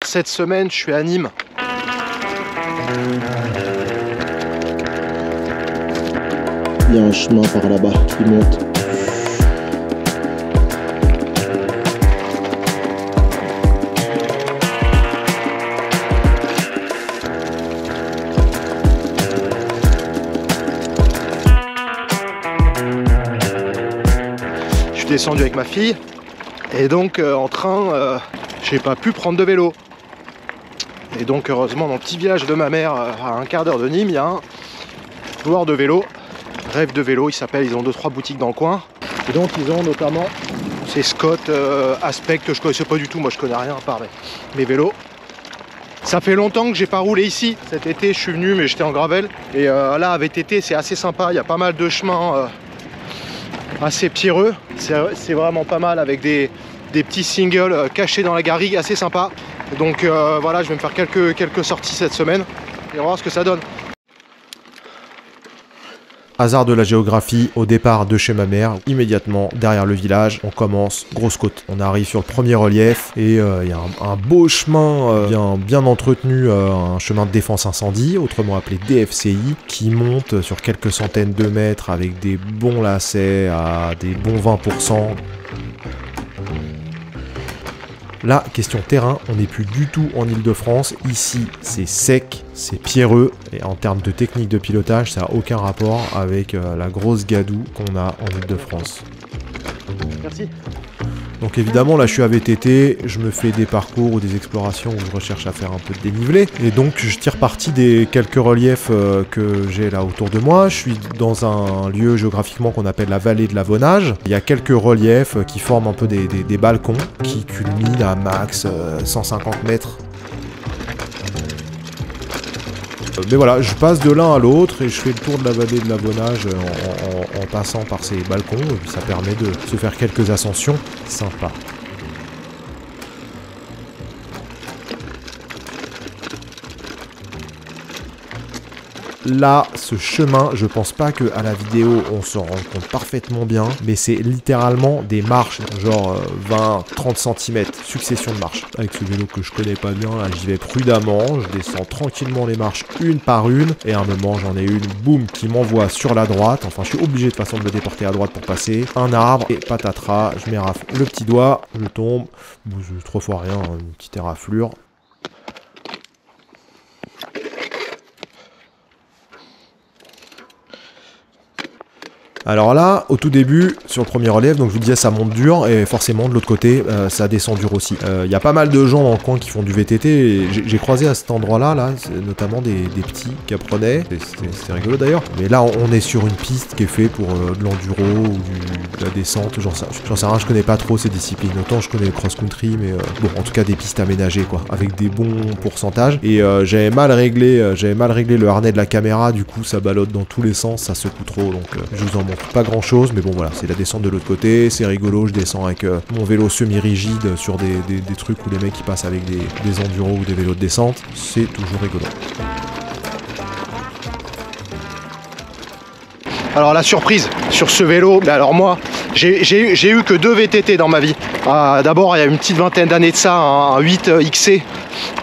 cette semaine, je suis à Nîmes. Il y a un chemin par là-bas qui monte. Je suis descendu avec ma fille et donc en train, j'ai pas pu prendre de vélo. Et donc heureusement dans le petit village de ma mère, à un quart d'heure de Nîmes, il y a un joueur de vélo, Rêve de vélo, il s'appelle, ils ont 2-3 boutiques dans le coin. Et donc ils ont notamment ces Scott Aspect que je connaissais pas du tout, moi je connais rien à part mes vélos. Ça fait longtemps que j'ai pas roulé ici. Cet été je suis venu mais j'étais en gravel. Et là avec été c'est assez sympa, il y a pas mal de chemins assez pierreux. C'est vraiment pas mal avec des petits singles cachés dans la garrigue, assez sympa. Donc voilà, je vais me faire quelques sorties cette semaine et on va voir ce que ça donne. Hasard de la géographie, au départ de chez ma mère, immédiatement derrière le village, on commence grosse côte. On arrive sur le premier relief et il y a un beau chemin bien entretenu, un chemin de défense incendie, autrement appelé DFCI, qui monte sur quelques centaines de mètres avec des bons lacets à des bons 20%. Là, question terrain, on n'est plus du tout en Île-de-France. Ici, c'est sec, c'est pierreux. Et en termes de technique de pilotage, ça n'a aucun rapport avec la grosse gadoue qu'on a en Île-de-France. Merci. Donc évidemment, là je suis à VTT, je me fais des parcours ou des explorations où je recherche à faire un peu de dénivelé. Et donc je tire parti des quelques reliefs que j'ai là autour de moi. Je suis dans un lieu géographiquement qu'on appelle la vallée de l'Avonage. Il y a quelques reliefs qui forment un peu des balcons qui culminent à max 150 mètres. Mais voilà, je passe de l'un à l'autre et je fais le tour de la vallée de l'Avonage en passant par ces balcons. Et puis ça permet de se faire quelques ascensions sympas. Là, ce chemin, je pense pas qu'à la vidéo on s'en rende compte parfaitement bien, mais c'est littéralement des marches, genre 20-30 cm, succession de marches. Avec ce vélo que je connais pas bien, là j'y vais prudemment, je descends tranquillement les marches une par une, et à un moment j'en ai une, boum, qui m'envoie sur la droite, enfin je suis obligé de toute façon de me déporter à droite pour passer, un arbre, et patatras, je m'érafle le petit doigt, je tombe, trois fois rien, une petite éraflure. Alors là, au tout début, sur le premier relief, donc je vous disais ça monte dur, et forcément de l'autre côté, ça descend dur aussi. Il y a pas mal de gens dans le coin qui font du VTT, et j'ai croisé à cet endroit-là, notamment des petits qui apprenaient, c'était rigolo d'ailleurs. Mais là, on est sur une piste qui est faite pour de l'enduro ou de la descente, j'en sais rien, je connais pas trop ces disciplines. Autant je connais le cross-country, mais bon, en tout cas des pistes aménagées, quoi, avec des bons pourcentages. Et j'avais mal réglé le harnais de la caméra, du coup ça ballotte dans tous les sens, ça secoue trop, donc je vous en montre pas grand chose, mais bon voilà, c'est la descente de l'autre côté, c'est rigolo, je descends avec mon vélo semi-rigide sur des trucs où les mecs qui passent avec des enduros ou des vélos de descente, c'est toujours rigolo. Alors la surprise sur ce vélo, mais alors moi j'ai eu que 2 VTT dans ma vie. D'abord il y a une petite vingtaine d'années de ça, un 8 XC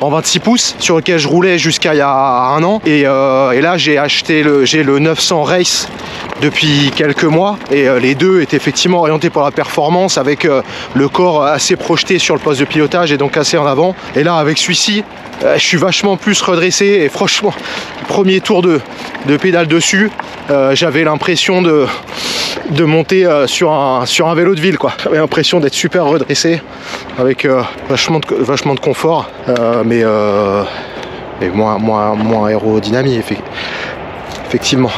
en 26 pouces sur lequel je roulais jusqu'à il y a un an, et là j'ai le 900 Race depuis quelques mois, et les deux étaient effectivement orientés pour la performance, avec le corps assez projeté sur le poste de pilotage et donc assez en avant. Et là avec celui-ci je suis vachement plus redressé, et franchement premier tour de pédale dessus, j'avais l'impression de monter sur un vélo de ville, quoi. J'avais l'impression d'être super redressé avec vachement de confort, mais moins aérodynamique effectivement.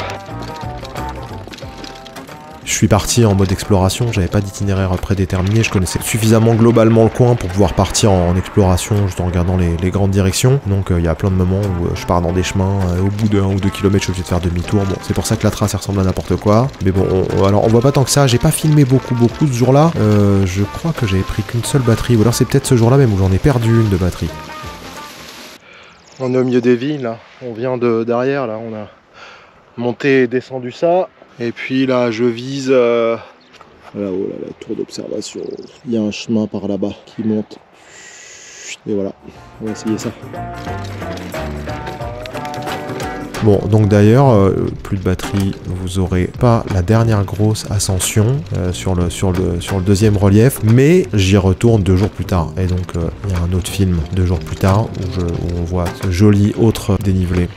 Je suis parti en mode exploration, j'avais pas d'itinéraire prédéterminé, je connaissais suffisamment globalement le coin pour pouvoir partir en exploration juste en regardant les grandes directions. Donc il y a plein de moments où je pars dans des chemins, au bout de 1 ou 2 km je suis obligé de faire demi-tour. Bon, c'est pour ça que la trace elle ressemble à n'importe quoi. Mais bon, alors on voit pas tant que ça, j'ai pas filmé beaucoup ce jour-là. Je crois que j'avais pris qu'une seule batterie, ou alors c'est peut-être ce jour-là même où j'en ai perdu une de batterie. On est au milieu des villes, là. On vient de derrière, là, on a monté et descendu ça. Et puis là, je vise Là-haut, là, la tour d'observation. Il y a un chemin par là-bas qui monte. Et voilà, on va essayer ça. Bon, donc d'ailleurs, plus de batterie, vous aurez pas la dernière grosse ascension sur le deuxième relief, mais j'y retourne 2 jours plus tard. Et donc, il y a un autre film 2 jours plus tard où on voit ce joli autre dénivelé.